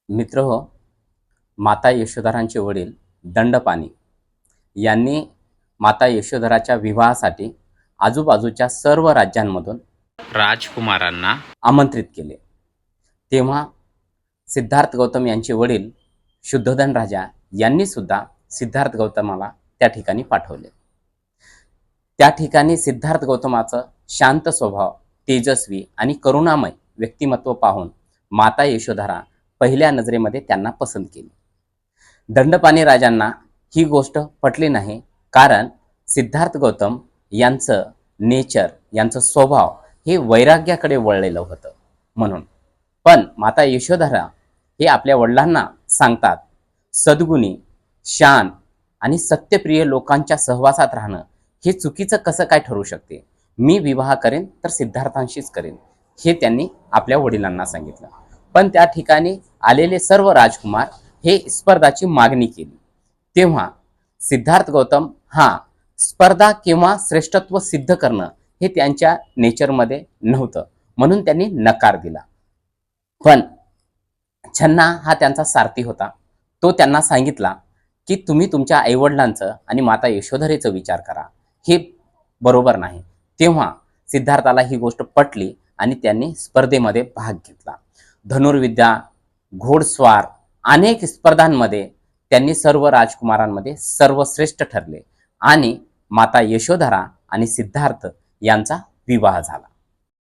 मित्रहो, माता यशोधरांचे वडील दंडपाणी यांनी माता यशोधराच्या विवाहासाठी आजूबाजूच्या सर्व राज्यांमधून राजकुमारांना आमंत्रित केले। तेव्हा सिद्धार्थ गौतम यांचे वडील शुद्धोधन राजा यांनी सुद्धा सिद्धार्थ गौतमाला त्या ठिकाणी पाठवले। त्या ठिकाणी सिद्धार्थ गौतमाचं शांत स्वभाव, तेजस्वी आणि करुणामय व्यक्तिमत्व पाहून माता यशोधरा पहिल्या नजरेमध्ये त्यांना पसंत केली। दंडपाणी राजांना ही गोष्ट पटली नाही, कारण सिद्धार्थ गौतम यांचं नेचर, यांचं स्वभाव हे वैराग्याकडे वळलेलं होतं म्हणून। पण माता यशोधरा हे आपल्या वडिलांना सांगतात, सद्गुणी, शांत आणि सत्यप्रिय लोकांच्या सहवासात राहणं हे चुकीचं कसं काय ठरू शकते। मी विवाह करेन तर सिद्धार्थांशीच करेन, हे त्यांनी आपल्या वडिलांना सांगितलं। पण त्या ठिकाणी आलेले सर्व राजकुमार हे स्पर्धाची मागणी केली। तेव्हा सिद्धार्थ गौतम हा स्पर्धा किंवा श्रेष्ठत्व सिद्ध करणं हे त्यांच्या नेचरमध्ये नव्हतं, म्हणून त्यांनी नकार दिला। पण छन्ना हा त्यांचा सारथी होता। तो त्यांना सांगितला की तुम्ही तुमच्या आईवडिलांचं आणि माता यशोधरेचा विचार करा, हे बरोबर नाही। तेव्हा सिद्धार्थाला ही गोष्ट पटली आणि त्यांनी स्पर्धेमध्ये भाग घेतला। धनुर्विद्या, घोडस्वार अनेक स्पर्धांमध्ये त्यांनी सर्व राजकुमारांमध्ये सर्वश्रेष्ठ ठरले आणि माता यशोधरा आणि सिद्धार्थ यांचा विवाह झाला।